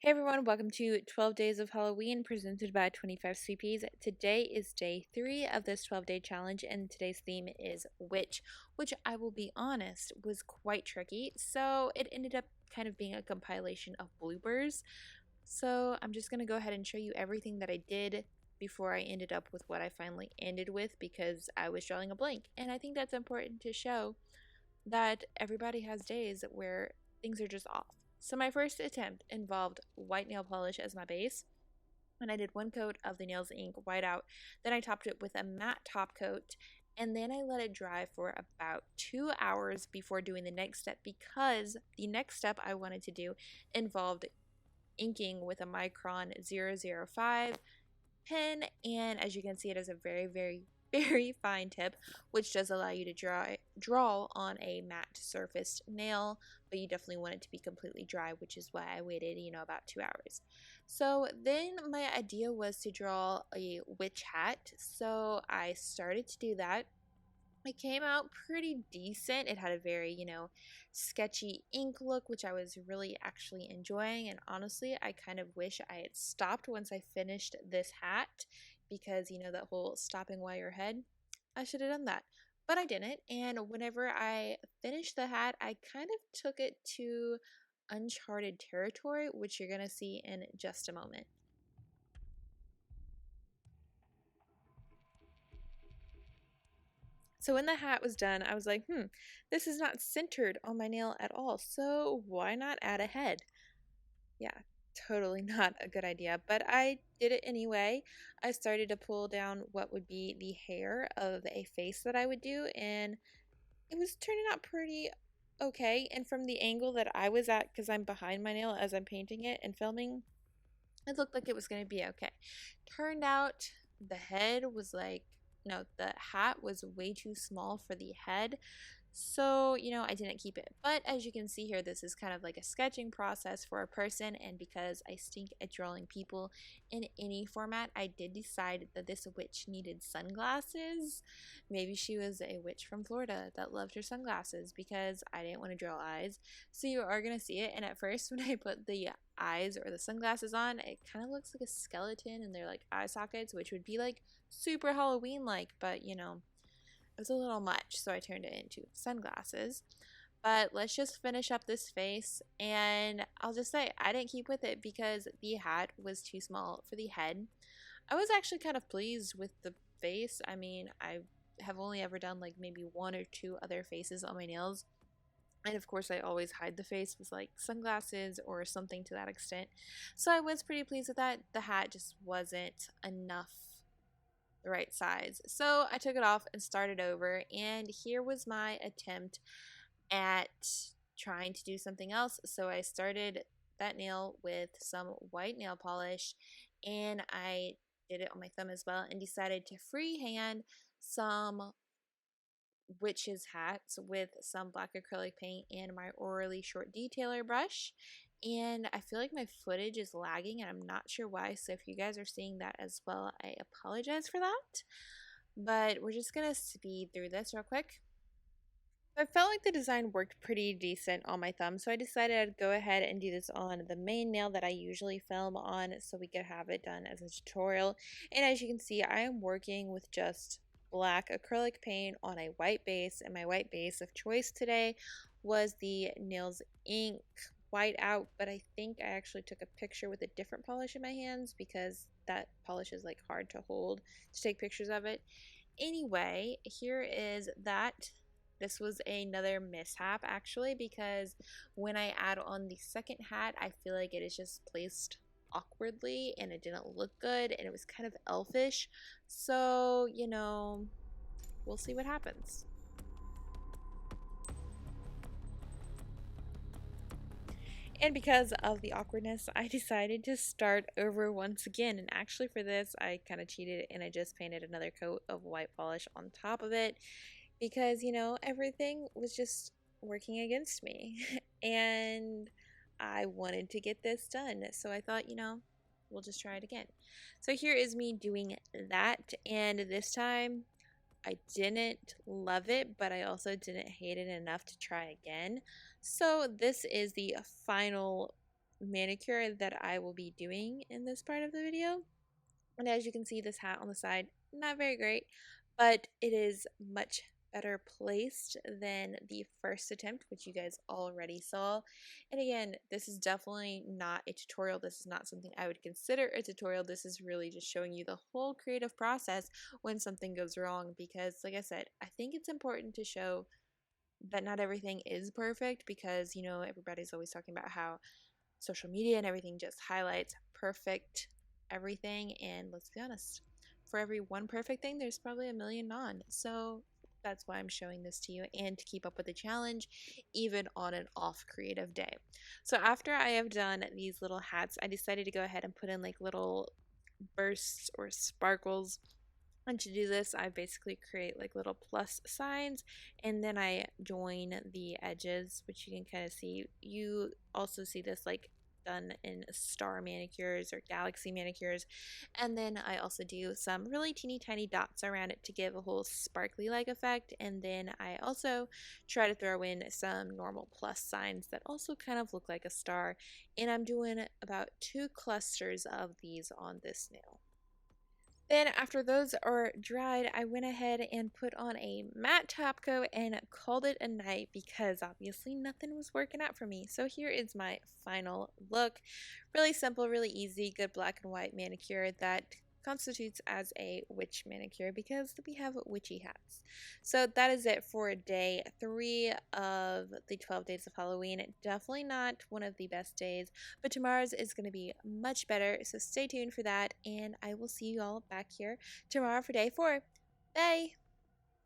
Hey everyone, welcome to 12 Days of Halloween presented by 25 Sweetpeas. Today is day 3 of this 12-day challenge and today's theme is witch, which I will be honest was quite tricky. So it ended up kind of being a compilation of bloopers. So I'm just going to go ahead and show you everything that I did before I ended up with what I finally ended with because I was drawing a blank. And I think that's important to show that everybody has days where things are just off. So my first attempt involved white nail polish as my base, and I did one coat of the nails ink white out. Then I topped it with a matte top coat, and then I let it dry for about 2 hours before doing the next step because the next step I wanted to do involved inking with a Micron 005 pen, and as you can see, it is a very fine tip, which does allow you to draw on a matte surfaced nail, but you definitely want it to be completely dry, which is why I waited, about 2 hours. So then my idea was to draw a witch hat, so I started to do that. It came out pretty decent. It had a very, sketchy ink look, which I was really actually enjoying. And honestly, I kind of wish I had stopped once I finished this hat because, that whole stopping while you're ahead, I should have done that. But I didn't. And whenever I finished the hat, I kind of took it to uncharted territory, which you're going to see in just a moment. So when the hat was done, I was like, this is not centered on my nail at all, so why not add a head? Yeah, totally not a good idea, but I did it anyway. I started to pull down what would be the hair of a face that I would do, and it was turning out pretty okay. And from the angle that I was at, because I'm behind my nail as I'm painting it and filming, it looked like it was going to be okay. Turned out the head was like, no, the hat was way too small for the head. So, I didn't keep it. But as you can see here, this is kind of like a sketching process for a person. And because I stink at drawing people in any format, I did decide that this witch needed sunglasses. Maybe she was a witch from Florida that loved her sunglasses because I didn't want to draw eyes. So you are going to see it. And at first, when I put the eyes or the sunglasses on, it kind of looks like a skeleton and they're like eye sockets, which would be like super Halloween like, but it was a little much, so I turned it into sunglasses. But let's just finish up this face, and I'll just say I didn't keep with it because the hat was too small for the head. I was actually kind of pleased with the face. I mean, I have only ever done like maybe 1 or 2 other faces on my nails. And of course, I always hide the face with like sunglasses or something to that extent. So I was pretty pleased with that. The hat just wasn't enough the right size. So I took it off and started over, and here was my attempt at trying to do something else. So I started that nail with some white nail polish, and I did it on my thumb as well, and decided to freehand some witch's hats with some black acrylic paint and my Orly short detailer brush. And I feel like my footage is lagging and I'm not sure why, so if you guys are seeing that as well, I apologize for that. But we're just gonna speed through this real quick. I felt like the design worked pretty decent on my thumb, so I decided I'd go ahead and do this on the main nail that I usually film on so we could have it done as a tutorial. And as you can see, I am working with just black acrylic paint on a white base, and my white base of choice today was the Nails Ink white out, but I think I actually took a picture with a different polish in my hands because that polish is like hard to hold to take pictures of it. Anyway, here is that. This was another mishap actually because when I add on the second hat, I feel like it is just placed awkwardly and it didn't look good and it was kind of elfish. So, we'll see what happens. And because of the awkwardness, I decided to start over once again. And actually for this, I kind of cheated and I just painted another coat of white polish on top of it because, everything was just working against me. And I wanted to get this done. So I thought, we'll just try it again. So here is me doing that. And this time I didn't love it, but I also didn't hate it enough to try again. So this is the final manicure that I will be doing in this part of the video. And as you can see, this hat on the side, not very great, but it is much better placed than the first attempt, which you guys already saw. And again, this is definitely not a tutorial. This is not something I would consider a tutorial. This is really just showing you the whole creative process when something goes wrong, because like I said, I think it's important to show that not everything is perfect, because you know, everybody's always talking about how social media and everything just highlights perfect everything, and let's be honest, for every one perfect thing there's probably a million non. So that's why I'm showing this to you, and to keep up with the challenge even on an off creative day. So after I have done these little hats, I decided to go ahead and put in like little bursts or sparkles. And to do this, I basically create like little plus signs, and then I join the edges, which you can kind of see. You also see this like done in star manicures or galaxy manicures. And then I also do some really teeny tiny dots around it to give a whole sparkly like effect. And then I also try to throw in some normal plus signs that also kind of look like a star. And I'm doing about 2 clusters of these on this nail. Then after those are dried, I went ahead and put on a matte top coat and called it a night, because obviously nothing was working out for me. So here is my final look. Really simple, really easy, good black and white manicure that constitutes as a witch manicure, because we have witchy hats. So that is it for day 3 of the 12 days of Halloween. Definitely not one of the best days, but tomorrow's is going to be much better, so stay tuned for that, and I will see you all back here tomorrow for day 4. Bye!